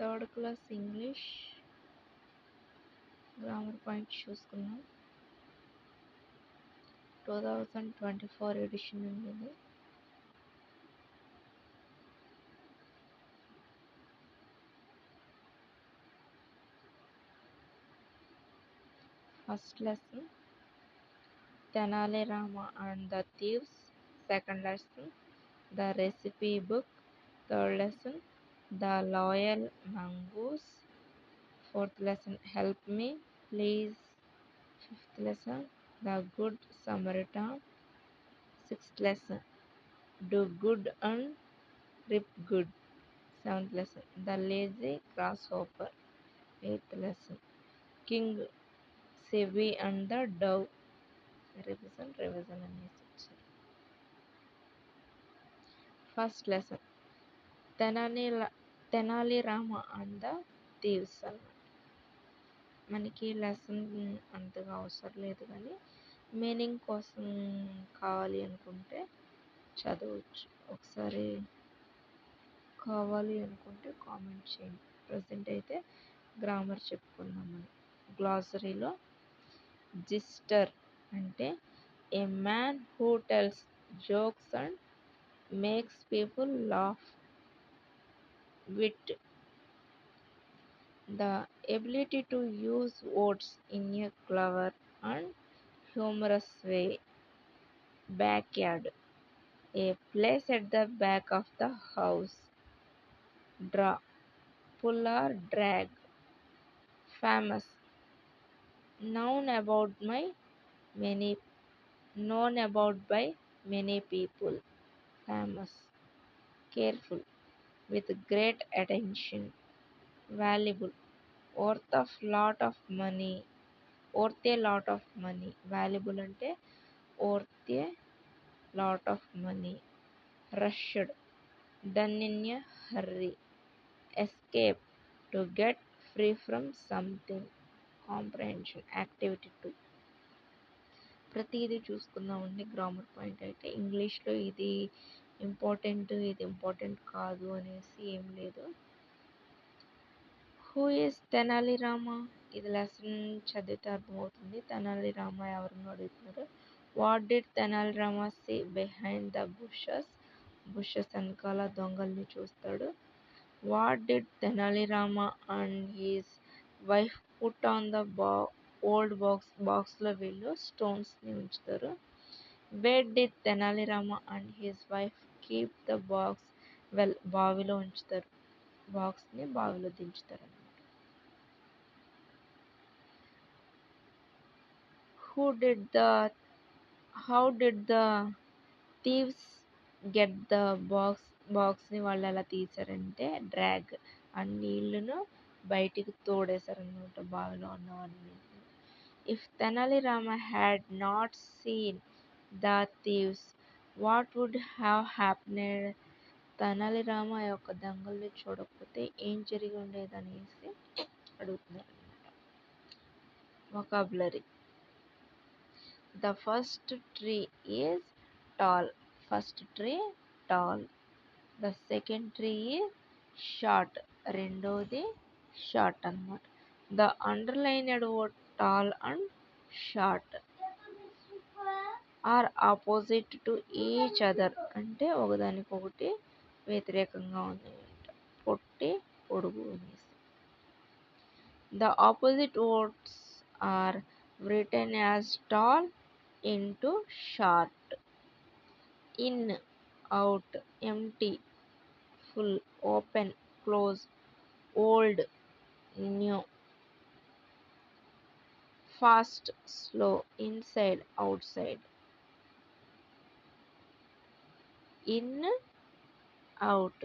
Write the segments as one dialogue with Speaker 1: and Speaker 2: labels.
Speaker 1: Third class English grammar point చూసుకున్నాం. 2024 edition ఉంది. First lesson Tenali Rama and the Thieves. Second lesson The Recipe Book. Third lesson The Loyal Mongoose. Fourth lesson Help Me Please. Fifth lesson The Good Samaritan. Sixth lesson Do Good and Rip Good. Seventh lesson The Lazy Grasshopper. Eighth lesson King Sevi and the Dove. Revision అనేసి ఇచ్చారు. First lesson Tenali Rama and the thieves అన్నమాట. మనకి lesson అంతగా అవసరం లేదు, కానీ meaning కోసం కావాలి అనుకుంటే చదవచ్చు. ఒకసారి కావాలి అనుకుంటే కామెంట్ చేయండి. ప్రజెంట్ అయితే గ్రామర్ చెప్పుకుందాం. మనం గ్లాసరీలో జిస్టర్ అంటే ఏ man who tells jokes and makes people laugh. Wit, the ability to use words in a clever and humorous way. Backyard, a place at the back of the house. Draw, pull or drag. Famous, known about by many people. Famous, careful, with great attention. Valuable, worth a lot of money. Valuable అంటే worth a lot of money. Rushed, done in a hurry. Escape, to get free from something. Comprehension, activity 2. ప్రతిదీ చూసుకుందామండి. Grammar point అయితే ఇంగ్లీష్లో ఇది important కాదు అనేసి ఏం లేదు. Who is Tenali Rama? ఇది లెసన్ చదివితే అర్థమవుతుంది. తెనాలి రామ ఎవరిని అడుగుతున్నారు. What did Tenali Rama see behind the bushes? Bushes వెనకాల దొంగల్ని చూస్తాడు. What did Tenali Rama and his wife put on the old బాక్స్లో వీళ్ళు స్టోన్స్ని ఉంచుతారు. Where did Tenali Rama and his wife keep the box? బావిలో ఉంచుతారు. బాక్స్ని బావిలో దించుతారు. How did the thieves get the బాక్స్ని వాళ్ళు ఎలా తీసారంటే డ్రాగ్, ఆ నీళ్లను బయటికి తోడేశారనమాట బావిలో ఉన్నవన్నీ. If Tenali Rama had not seen the thieves what would have happened? Tenali Rama యొక్క దొంగల్ని చూడకపోతే ఏం జరిగి ఉండేది అనేసి అడుగుతున్నారు అనమాట. Vocabulary The first tree is tall. First tree tall. The second tree is short. రెండోది short అన్నమాట. The underlined word tall and short are opposite to each other. అంటే ఒకదానికొకటి వ్యతిరేకంగా ఉన్నాయంట. పొట్టి పొడుగు అనేసి. The opposite words are written as tall into short. In, out, empty, full, open, close, old, new. Fast, slow, inside, outside. In, out,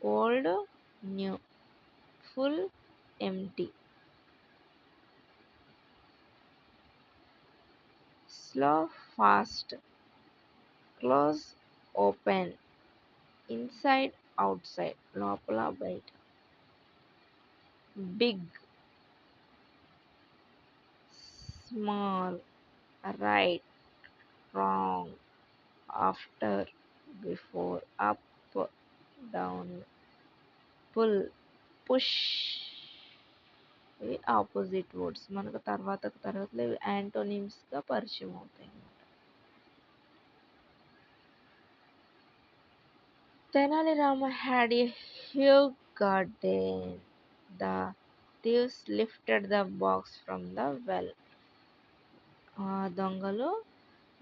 Speaker 1: old, new, full, empty. Slow, fast, close, open, inside, outside, లోపల బయట. Big, small, right, wrong, after, before, up, down, pull, push. ఇవి opposite words. మనకు తర్వాత తరగతిలో ఇవి యాంటోనిమ్స్గా పరిచయం అవుతాయి. Tenali Rama had a huge garden. The thieves lifted the box from the well. దొంగలు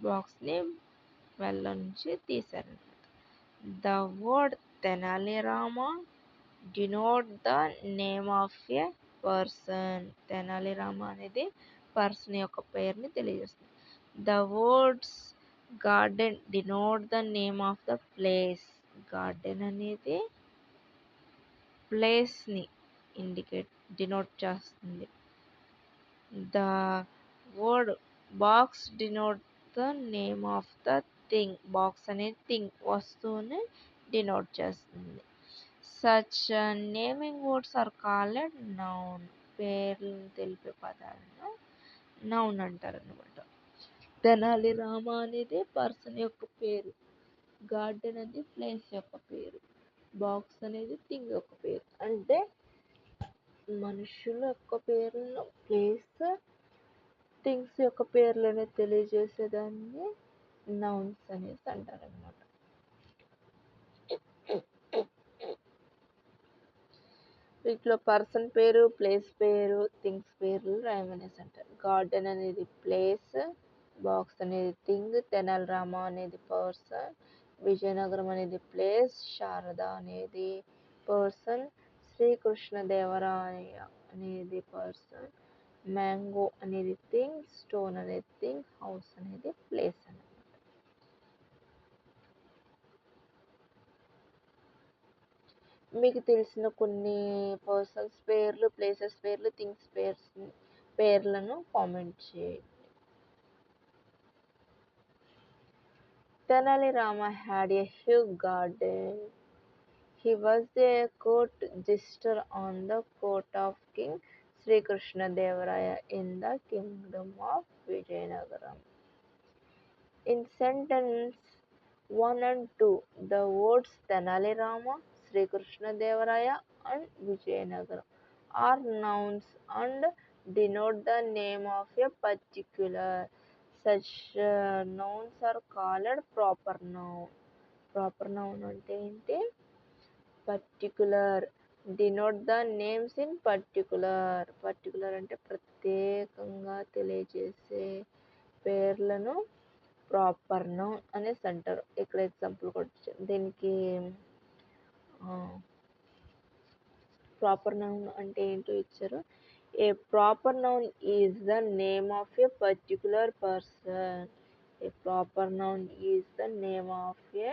Speaker 1: బాక్స్ని వెల్ నుంచి తీశారు. The word Tenali Rama denote the name of a person. Tenali Rama అనేది పర్సన్ యొక్క పేరుని తెలియజేస్తుంది. The words garden denote the name of the place. Garden అనేది ప్లేస్ని డినోట్ చేస్తుంది. The word box denote the name of the thing. Box అనేది thing, వస్తువుని denote చేస్తుంది. Such naming words are called noun. పేర్లను తెలిపే పదాలను నౌన్ అంటారు అనమాట. తెనాలి రామ అనేది పర్సన్ యొక్క పేరు, గార్డెన్ అనేది ప్లేస్ యొక్క పేరు, బాక్స్ అనేది థింగ్ యొక్క పేరు. అంటే మనుషుల యొక్క పేర్లను, ప్లేస్, థింగ్స్ యొక్క పేర్లను తెలియజేసేదాన్ని నౌన్స్ అనేసి అంటారు అనమాట. వీటిలో పర్సన్ పేరు, ప్లేస్ పేరు, థింగ్స్ పేర్లు రాయమనేసి అంటారు. గార్డెన్ అనేది ప్లేస్, బాక్స్ అనేది థింగ్, తెనాలి రామ అనేది పర్సన్, విజయనగరం అనేది ప్లేస్, శారద అనేది పర్సన్, శ్రీకృష్ణదేవరాయ అనేది పర్సన్, మ్యాంగో అనేది థింగ్, స్టోన్ అనేది థింగ్, హౌస్ అనేది ప్లేస్ అనేది. మీకు తెలిసిన కొన్ని పర్సన్స్ పేర్లు, ప్లేసెస్ పేర్లు, థింగ్స్ పేర్లను కామెంట్ చేయండి. Tenali Rama had a huge garden. He was a court jester on the court of King Sri Krishna Devaraya in the kingdom of Vijayanagaram. In sentence 1 and 2, the words Tenali Rama, Sri Krishna Devaraya and Vijayanagaram are nouns and denote the name of a particular. Such nouns are called proper noun. Proper noun అంటే ఏంటి? Particular. Denote the names in particular. Particular అంటే ప్రత్యేకంగా తెలియజేసే పేర్లను proper noun అనేసి అంటారు. ఇక్కడ example కూడా దీనికి ప్రాపర్ నౌన్ అంటే ఏంటో ఇచ్చారు. A proper noun is the name of A particular person. A proper noun is the name of A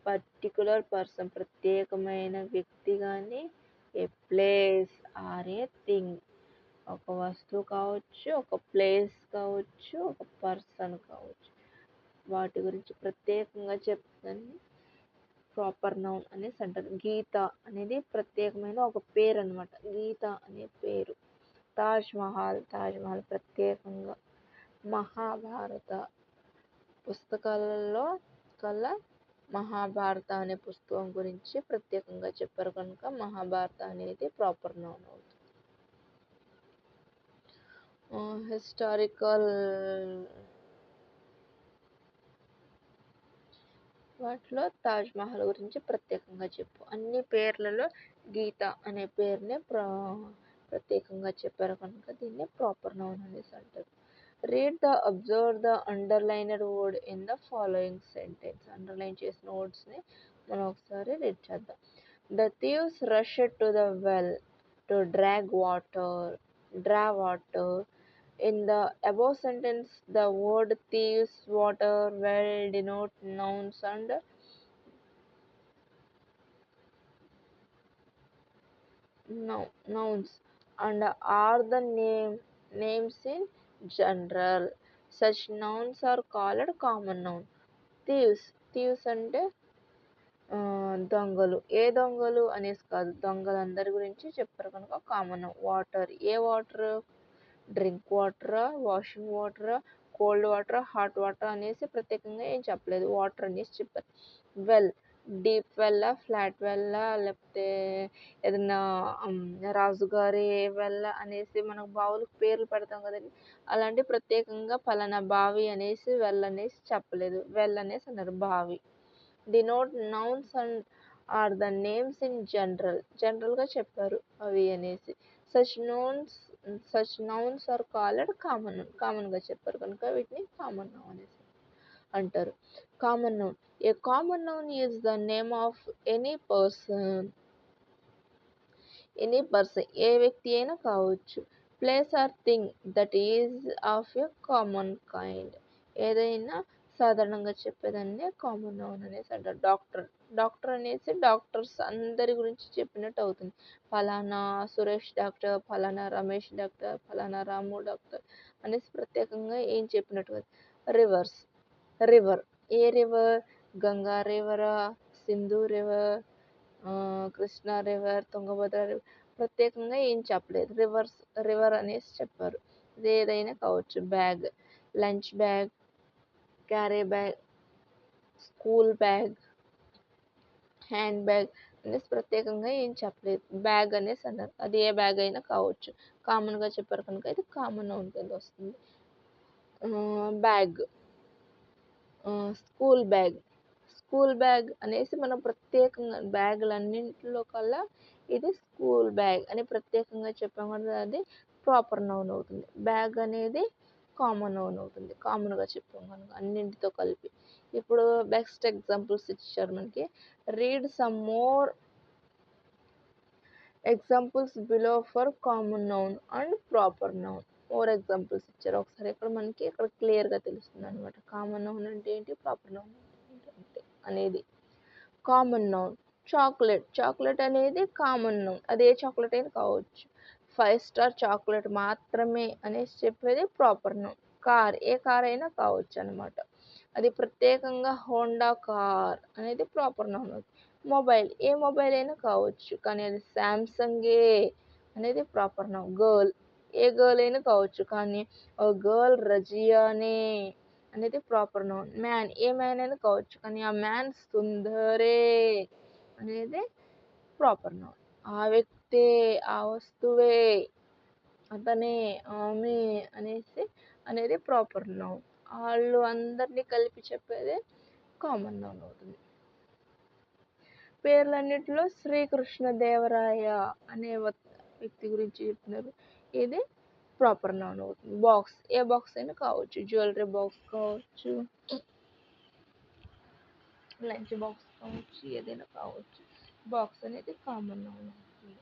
Speaker 1: particular person. ప్రత్యేకమైన వ్యక్తి కానీ, ఏ ప్లేస్ ఆర్ ఏ థింగ్. ఒక వస్తువు కావచ్చు, ఒక ప్లేస్ కావచ్చు, ఒక పర్సన్ కావచ్చు, వాటి గురించి ప్రత్యేకంగా చెప్తాను ప్రాపర్ నౌన్ అనేసి అంటారు. గీత అనేది ప్రత్యేకమైన ఒక పేరు అనమాట. గీత అనే పేరు. తాజ్ మహల్ ప్రత్యేకంగా మహాభారత పుస్తకాలలో కల్లా మహాభారత అనే పుస్తకం గురించి ప్రత్యేకంగా చెప్పారు కనుక మహాభారత అనేది ప్రాపర్ నౌన్ అవుతుంది. హిస్టారికల్ వాటిలో తాజ్ మహల్ గురించి ప్రత్యేకంగా చెప్పు. అన్ని పేర్లలో గీత అనే పేరునే ప్రత్యేకంగా చెప్పారు కనుక దీన్ని ప్రాపర్ నౌన్ అనేసి అంటారు. Read the observe the underlined word in the following sentence. Underline చేసిన వర్డ్స్ని మనం ఒకసారి రీడ్ చేద్దాం. The thieves rushed to the well to draw water. In the above sentence, the word thieves, water, well denote nouns and are the names in general. Such nouns are called common noun. Thieves అంటే దొంగలు. ఏ దొంగలు అనేసి కాదు, దొంగలందరి గురించి చెప్పారు కనుక common noun. Water, ఏ water? Drink వాటరా, వాషింగ్ వాటరా, కోల్డ్ వాటరా, హాట్ వాటర్ అనేసి ప్రత్యేకంగా ఏం చెప్పలేదు, వాటర్ అనేసి చెప్పారు. వెల్ డీప్ వెల్లా, ఫ్లాట్ వెల్లా, లేకపోతే ఏదన్నా రాజుగారి వెల్ల అనేసి మనకు బావులకు పేర్లు పెడతాం కదండీ! అలాంటి ప్రత్యేకంగా పలానా బావి అనేసి, వెల్ అనేసి చెప్పలేదు. వెల్ అనేసి అన్నారు బావి. Denote nouns and are the names in general. జనరల్‌గా చెప్పారు అవి అనేసి. Such nouns such nouns are called common noun. కామన్‌గా చెప్పారు కనుక వీటిని కామన్ నౌన్ అనేసి అంటారు. Common noun. A common noun is the name of any person. Any person ఏ వ్యక్తి అయినా కావచ్చు. Place or thing that is of a common kind. ఏదైనా సాధారణంగా చెప్పేదాన్నే కామన్ నౌన్ అనేసి అంటారు. డాక్టర్. డాక్టర్ అనేసి డాక్టర్స్ అందరి గురించి చెప్పినట్టు అవుతుంది. ఫలానా సురేష్ డాక్టర్, ఫలానా రమేష్ డాక్టర్, ఫలానా రాము డాక్టర్ అనేసి ప్రత్యేకంగా ఏం చెప్పినట్టు కాదు. రివర్స్. రివర్. ఏ రివర్? గంగా రివరా, Sindhu river, Krishna river, Tungabhadra river ప్రత్యేకంగా ఏం చెప్పలేదు. రివర్ అనేసి చెప్పారు. ఇది ఏదైనా కావచ్చు. Bag, lunch bag, carry bag, school bag, hand bag అనేసి ప్రత్యేకంగా ఏం చెప్పలేదు. బ్యాగ్ అనేసి అన్నారు. అది ఏ బ్యాగ్ అయినా కావచ్చు. కామన్‌గా చెప్పారు కనుక ఇది కామన్ నౌన్ కింద వస్తుంది. Bag, school bag. School bag అనేసి మనం ప్రత్యేకంగా బ్యాగులన్నింటిలో కల్లా ఇది స్కూల్ బ్యాగ్ అని ప్రత్యేకంగా చెప్పాం కదా అది ప్రాపర్ నౌన్ అవుతుంది. బ్యాగ్ అనేది కామన్ నౌన్ అవుతుంది. కామన్‌గా చెప్పాం కనుక అన్నింటితో కలిపి. ఇప్పుడు బెస్ట్ ఎగ్జాంపుల్స్ ఇచ్చారు మనకి. Read some more examples below for common noun and proper noun. More examples ఇచ్చారు. ఒకసారి ఇక్కడ మనకి ఇక్కడ క్లియర్‌గా తెలుస్తుంది అనమాట. కామన్ నౌన్ అంటే ఏంటి? ప్రాపర్ నౌన్ అంటే ఏంటి అనేది. Common noun chocolate. చాక్లెట్ అనేది కామన్ నౌన్. అది ఏ చాక్లెట్ అయినా కావచ్చు. 5 స్టార్ చాక్లెట్ మాత్రమే అనేసి చెప్పేది ప్రాపర్ నౌన్. కార్ ఏ కార్ అయినా కావచ్చు అనమాట. అది ప్రత్యేకంగా హోండా కార్ అనేది ప్రాపర్ నౌన్ అవుతుంది. మొబైల్ ఏ మొబైల్ అయినా కావచ్చు. కానీ అది శాంసంగే అనేది ప్రాపర్ నౌన్. గర్ల్ ఏ గర్ల్ అయినా కావచ్చు. కానీ గర్ల్ రజియానే అనేది ప్రాపర్ నౌన్. మ్యాన్ ఏ మ్యాన్ అయినా కావచ్చు. కానీ ఆ మ్యాన్ సుందరే అనేది ప్రాపర్ నౌన్. ఆ వ్యక్తే, ఆ వస్తువే, అతనే, ఆమె అనేసి అనేది ప్రాపర్ నౌన్. ఆళ్ళు అందరిని కలిపి చెప్పేదే కామన్ నౌన్ అవుతుంది. పేర్లన్నిటిలో శ్రీకృష్ణదేవరాయ అనే వ్యక్తి గురించి చెప్తున్నారు. ఇది ప్రాపర్ నౌన్ అవుతుంది. బాక్స్ ఏ బాక్స్ అయినా కావచ్చు. జ్యువెలరీ బాక్స్ కావచ్చు, లంచ్ బాక్స్ కావచ్చు, ఏదైనా కావచ్చు. బాక్స్ అనేది కామన్ నౌన్ అవుతుంది.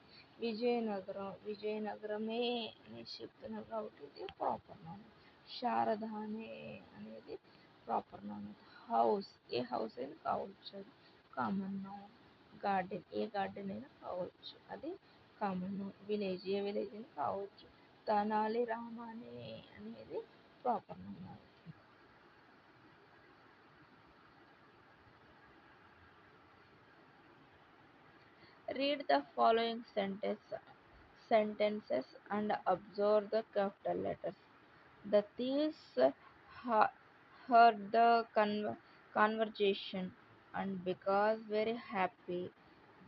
Speaker 1: విజయనగరమే అనేసి చెప్తున్నారు కాబట్టి ఇది ప్రాపర్ నౌన్. శారదానే అనేది ప్రాపర్ నౌన్. హౌస్ ఏ హౌస్ అయినా కావచ్చు, అది కామన్ నౌన్. గార్డెన్ ఏ గార్డెన్ అయినా కావచ్చు, అది కామన్ నౌన్. విలేజ్ ఏ విలేజ్ అయినా కావచ్చు. తెనాలి రామనే అనేది proper noun. Read the following sentences and observe the capital letters. The thieves heard the conversation, and because very happy,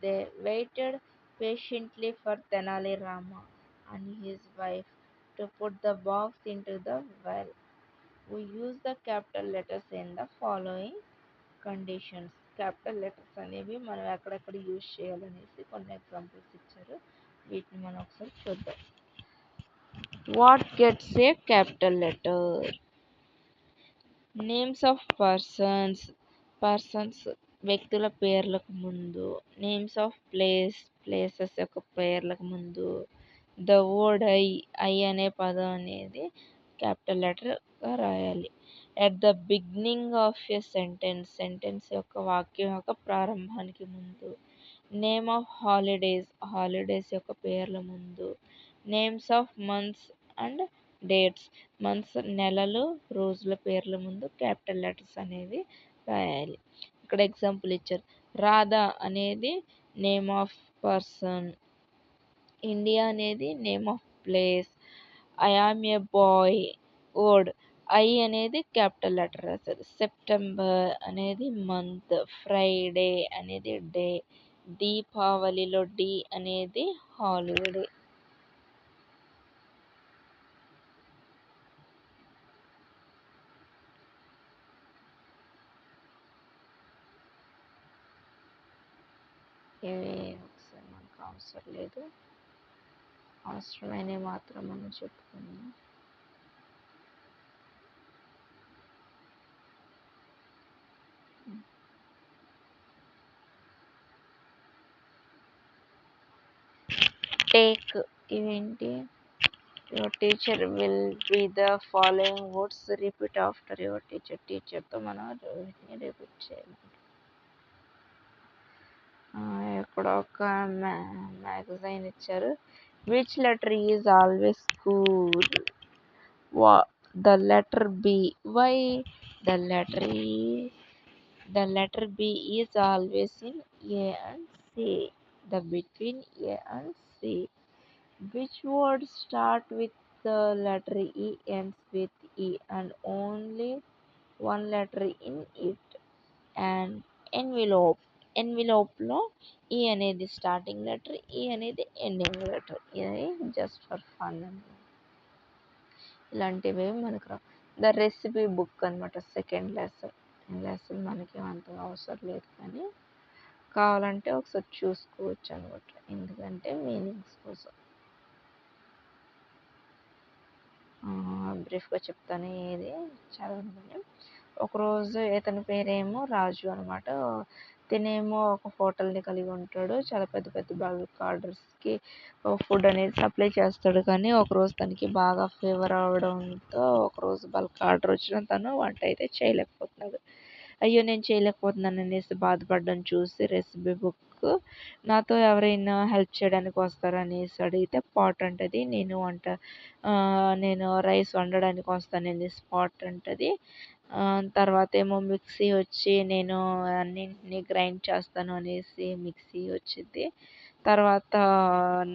Speaker 1: they waited patiently for Tenali Rama and his wife to put the box into the well. We use the capital letters in the following conditions. Capital letters అనేవి మనం ఎక్కడెక్కడ use చేయాలనేసి కొన్ని examples ఇచ్చారు. వీటిని మనం ఒకసారి చూద్దాం. What gets A capital letter? Names of persons వ్యక్తుల పేర్లకు ముందు. నేమ్స్ ఆఫ్ ప్లేసెస్ యొక్క పేర్లకు ముందు. ద వర్డ్ ఐ అనే పదం అనేది క్యాపిటల్ లెటర్గా రాయాలి. At the beginning of a sentence యొక్క వాక్యం యొక్క ప్రారంభానికి ముందు. నేమ్ ఆఫ్ హాలిడేస్ యొక్క పేర్ల ముందు. Names of months and dates months నెలలు రోజుల పేర్ల ముందు క్యాపిటల్ లెటర్స్ అనేవి రాయాలి. ఇక్కడ ఎగ్జాంపుల్ ఇచ్చారు. రాధా అనేది నేమ్ ఆఫ్ పర్సన్. ఇండియా అనేది name of place. I am a boy word I అనేది క్యాపిటల్ లెటర్ రాశారు. సెప్టెంబర్ అనేది మంత్, ఫ్రైడే అనేది డే, దీపావళిలో డి అనేది హాలిడే. ఇవి ఒకసారి మనకు అవసరం లేదు, అవసరమైనవి మాత్రం మనం చెప్పుకుందాం. టేక్ ఇవేంటి? Your teacher will be the following words repeat after your teacher. టీచర్తో మనం వీటిని రిపీట్ చేయాలి. ఇక్కడ ఒక మ్యాగజైన్ ఇచ్చారు. Which letter is always cool? The letter B. Why? The letter B is always in A and C. The between A and C. Which word start with the letter E, ends with E, and only one letter in it? And envelope. Envelope లో E అనేది starting letter, E అనేది ending letter. ఇది just for fun అన్నమాట. ఇలాంటివి మనకు రావు. The recipe book అనమాట, second lesson మనకి అంత అవసరం లేదు, కానీ కావాలంటే ఒకసారి చూసుకోవచ్చు అనమాట, ఎందుకంటే మీనింగ్స్ కోసం. బ్రీఫ్గా చెప్తాను, ఏది చదవను. ఒకరోజు ఇతని పేరేమో రాజు అనమాట. తినేమో ఒక హోటల్ని కలిగి ఉంటాడు. చాలా పెద్ద పెద్ద బల్క్ ఆర్డర్స్కి ఫుడ్ అనేది సప్లై చేస్తాడు. కానీ ఒకరోజు తనకి బాగా ఫీవర్ అవడంతో ఒకరోజు బల్క్ ఆర్డర్ వచ్చిన తను వంట అయితే చేయలేకపోతున్నాడు. అయ్యో నేను చేయలేకపోతున్నాను అనేసి బాధపడడం చూసి రెసిపీ బుక్ నాతో ఎవరైనా హెల్ప్ చేయడానికి వస్తారనేసి అడిగితే పాట్ అంటది. నేను రైస్ వండడానికి వస్తాననేసి పాట్ అంటది. తర్వాత ఏమో మిక్సీ వచ్చి నేను అన్నింటినీ గ్రైండ్ చేస్తాను అనేసి మిక్సీ వచ్చింది. తర్వాత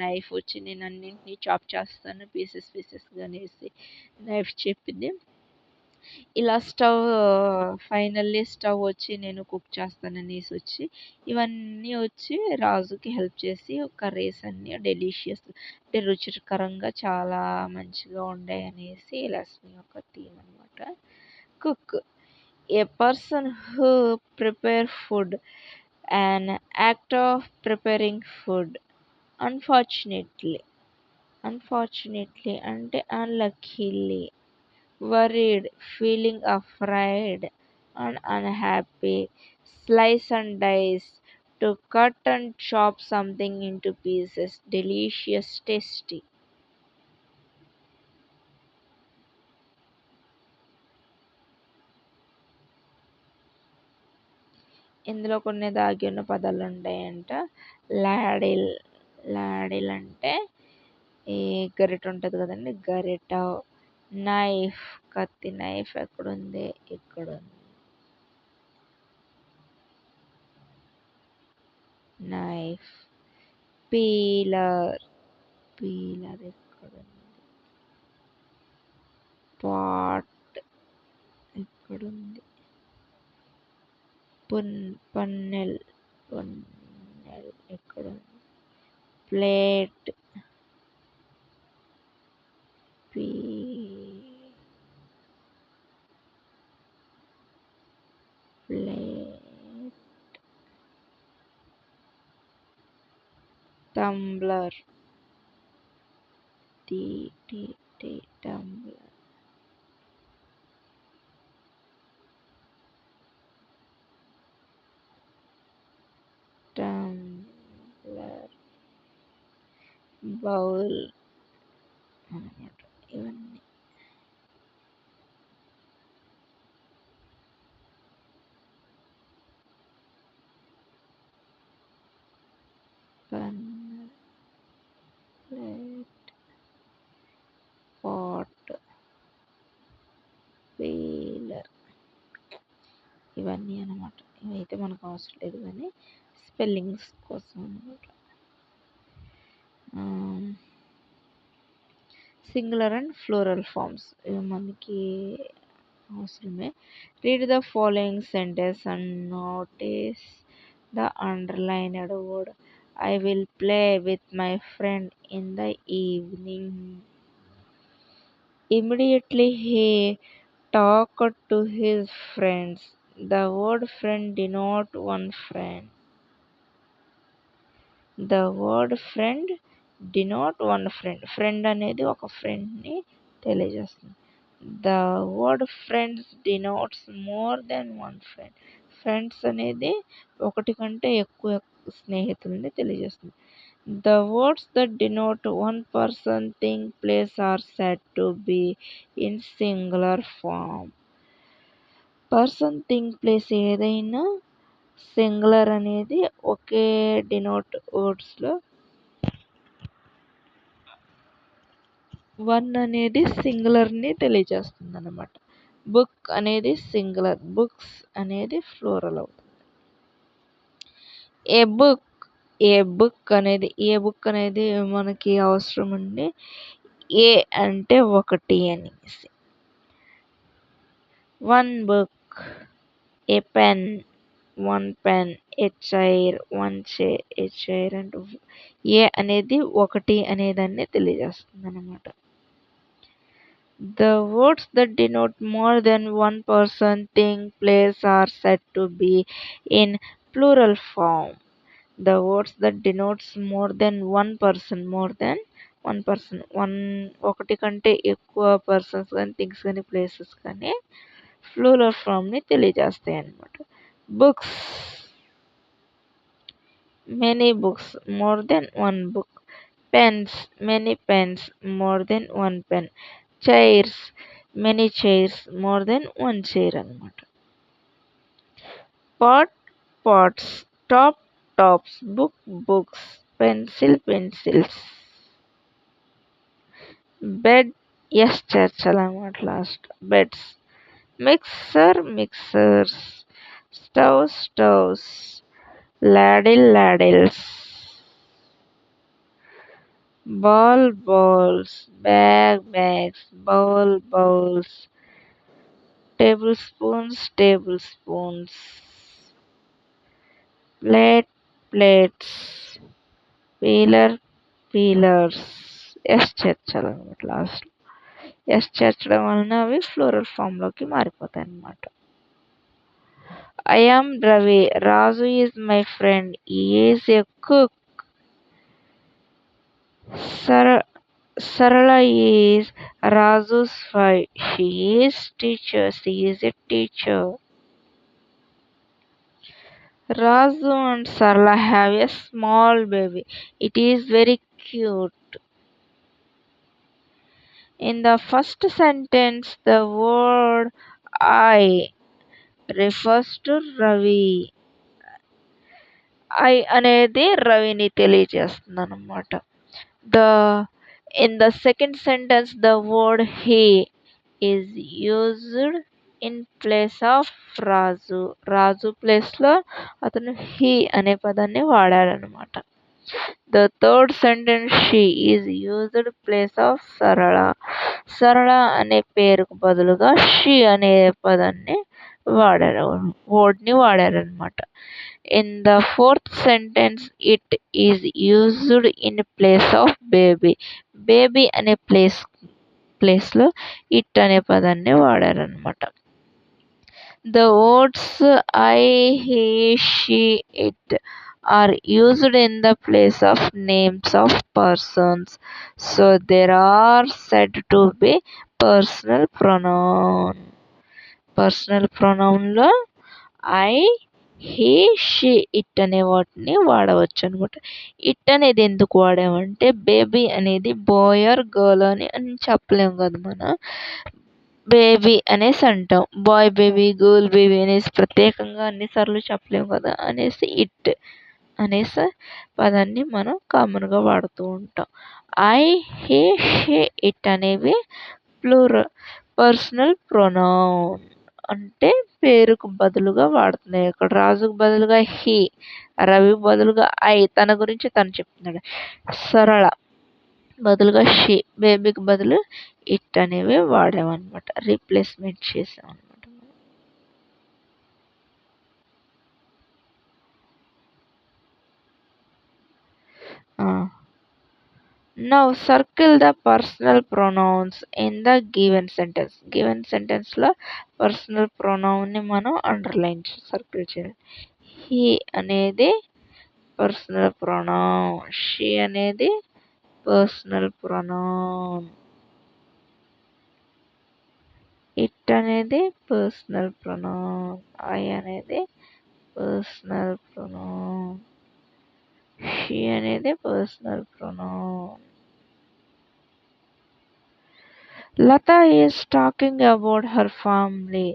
Speaker 1: నైఫ్ వచ్చి నేను అన్నింటినీ చాప్ చేస్తాను పీసెస్గా అనేసి నైఫ్ చెప్పింది. ఇలా ఫైనల్లీ స్టవ్ వచ్చి నేను కుక్ చేస్తాననేసి వచ్చి ఇవన్నీ వచ్చి రాజుకి హెల్ప్ చేసి కర్రీస్ అన్నీ డెలీషియస్ అంటే రుచికరంగా చాలా మంచిగా ఉండాయి అనేసి లెసన్ యొక్క థీమ్ అనమాట. Cook A person who prepare food, an act of preparing food. Unfortunately అంటే unluckily, worried, feeling afraid and unhappy, slice and dice, to cut and chop something into pieces, delicious, tasty. ఇందులో కొన్ని దాగి ఉన్న పదాలు ఉంటాయంట. Ladle అంటే ఈ గరిట ఉంటుంది కదండి, గరిట. నైఫ్, కత్తి. నైఫ్ ఎక్కడుంది? ఇక్కడ ఉంది. నైఫ్. పీలర్ ఎక్కడుంది? పాట్ ఎక్కడుంది? పన్నెల్ ఎక్కడుంది? ప్లేట్. టంబ్లర్. టంబ్లర్. బౌల్ అన్నమాట. ఇవన్నీ ప్లేట్, పాట్, పీలర్, ఇవన్నీ అనమాట. ఇవైతే మనకు అవసరం లేదు, కానీ స్పెల్లింగ్స్ కోసం అనమాట. సింగులర్ అండ్ ఫ్లోరల్ ఫార్మ్స్ ఇవి మనకి అవసరమే. Read the following sentence and notice the underlined word. I will play with my friend in the evening. Immediately he talked to his friends. The word friend denotes one friend. The word friend denote one friend. Friend అనేది ఒక ఫ్రెండ్ని తెలియజేస్తుంది. The word friends denotes more than one friend. Friends అనేది ఒకటి కంటే ఎక్కువ స్నేహితుల్ని తెలియజేస్తుంది. The words that denote one person, thing, place are said to be in singular form. Person, thing, place ఏదైనా సింగులర్ అనేది ఒకే డినోట్ వర్డ్స్లో వన్ అనేది సింగులర్ని తెలియజేస్తుంది అన్నమాట. బుక్ అనేది సింగులర్, బుక్స్ అనేది ఫ్లోరల్ అవుతుంది. ఏ బుక్ అనేది మనకి అవసరం అండి. ఏ అంటే ఒకటి అనేసి. One book, a pen, one pen, A chair, A chair అంటే ఏ అనేది ఒకటి అనేదాన్ని తెలియజేస్తుంది అన్నమాట. The words that denote more than one person, thing, place are said to be in plural form. The words that denotes more than one person, ఒకటి కంటే ఎక్కువ persons కానీ, థింగ్స్ కానీ, ప్లేసెస్ కానీ ప్లూరల్ ఫామ్ని తెలియజేస్తాయి అన్నమాట. Books, many books, more than one book. Pens, many pens, more than one pen. Chairs, many chairs, more than one chair అన్నమాట. Pots, tops, books, pencils. Bed, చేర్చాలి అన్నమాట last. Beds. mixers. Stoves, ladles. balls, bags, bowls. tablespoons. plates. peelers. చేర్చాలన్నమాట last. చేర్చడం వలన అవి floral ఫామ్లోకి మారిపోతాయి అన్నమాట. I am Ravi. Raju is my friend. He is a cook. Sarala is Raju's wife. She is a teacher. Raju and Sarala have a small baby. It is very cute. In the first sentence, the word I refers to Ravi. I అనేది రవిని తెలియజేస్తుంది అన్నమాట. In the second sentence, the word he is used in place of Raju. రాజు ప్లేస్లో అతను he అనే పదాన్ని వాడాడనమాట. The third sentence, she is used place of Sarala. Sarala అనే పేరుకు బదులుగా she అనే పదాన్ని వాడారనమాట. In the fourth sentence, it is used in place of baby. Baby అనే ప్లేస్లో it అనే పదాన్ని వాడారనమాట. The words I, he, she, it are used in the place of names of persons. So there are said to be personal pronoun. Personal pronoun లో I, he, she, it అనే వాటిని వాడవచ్చు అనమాట. It అనేది ఎందుకు వాడామంటే బేబీ అనేది boy or girl అని చెప్పలేం కదా మనం. బేబీ అనేసి అంటాం. బాయ్ బేబీ, గర్ల్ బేబీ అనేసి ప్రత్యేకంగా అన్నిసార్లు చెప్పలేము కదా అనేసి ఇట్ అనేసి పదాన్ని మనం కామన్గా వాడుతూ ఉంటాం. ఐ, హీ, షీ, ఇట్ అనేవి పర్సనల్ ప్రొనౌన్ అంటే పేరుకు బదులుగా వాడుతున్నాయి. ఇక్కడ రాజుకు బదులుగా హీ, రవి బదులుగా ఐ, తన గురించి తను చెప్తున్నాడు. సరళ బదులుగా షీ, బేబీకి బదులు ఇట్ అనేవి వాడామన్నమాట. రీప్లేస్మెంట్ చేసామన్నమాట. Now circle the personal pronouns in the given sentence. Given sentence లో పర్సనల్ ప్రొనౌన్ ని మనం అండర్లైన్ సర్కిల్ చేయాలి. హీ అనేది పర్సనల్ ప్రొనౌన్, షీ అనేది పర్సనల్ ప్రొనౌన్, ఇట్ అనేది పర్సనల్ ప్రొనౌన్, ఐ అనేది పర్సనల్ ప్రొనౌన్, షీ అనేది personal pronoun. Lata is talking about her family.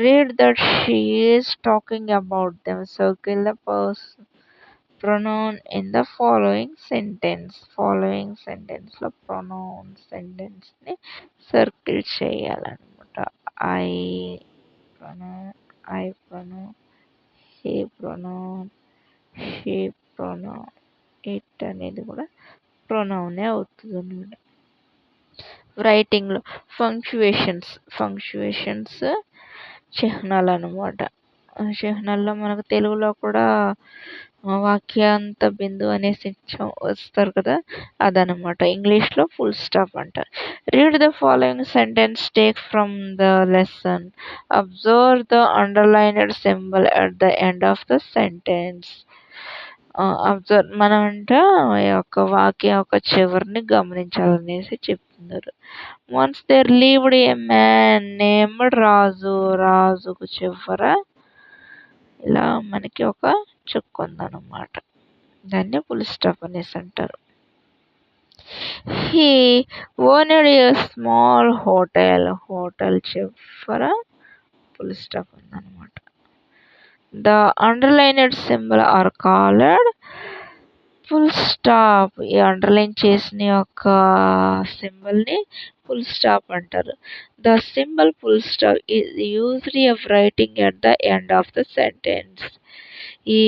Speaker 1: Read that she is talking about them. Circle the pronoun in the following sentence. Following sentence లో pronoun sentence ని circle చేయాలన్నమాట. I pronoun, I pronoun, he pronoun, she pronoun, it అనేది కూడా pronoun అవుతుంది అన్నమాట. రైటింగ్లో ఫంక్చుయేషన్స్ చిహ్నాలు అనమాట. చిహ్నాల్లో మనకు తెలుగులో కూడా వాక్యాంత బిందు అనేసి వస్తారు కదా, అదనమాట. ఇంగ్లీష్లో ఫుల్ స్టాప్ అంటారు. Read the following sentence take from the lesson. Observe the underlined symbol at the end of the sentence. Observe మనం అంటే ఈ యొక్క వాక్యం యొక్క చివరిని గమనించాలనేసి చెప్తున్నారు. Once there lived a man named Raju. రాజుకు చివర ఇలా మనకి ఒక చుక్క ఉందన్నమాట. దాన్ని ఫుల్ స్టాప్ అనేసి అంటారు. He owned a small hotel. Hotel చివర ఫుల్ స్టాప్ ఉందన్నమాట. The underlined symbol are called full stop. ఈ అండర్లైన్ చేసిన యొక్క సింబల్ని ఫుల్ స్టాప్ అంటారు. The symbol full stop is used of writing at the end of the sentence. ఈ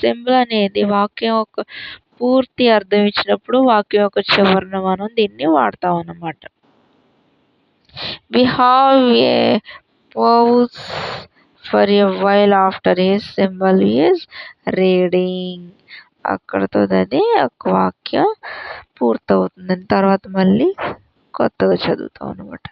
Speaker 1: symbol అనేది వాక్యం యొక్క పూర్తి అర్థం ఇచ్చినప్పుడు వాక్యం యొక్క చివరన మనం దీన్ని వాడతాం అన్నమాట. We have a pause for a while after a symbol is reading. అక్కడతో అది ఒక వాక్యం పూర్తవుతుంది. తర్వాత మళ్ళీ కొత్తగా చదువుతాం అనమాట.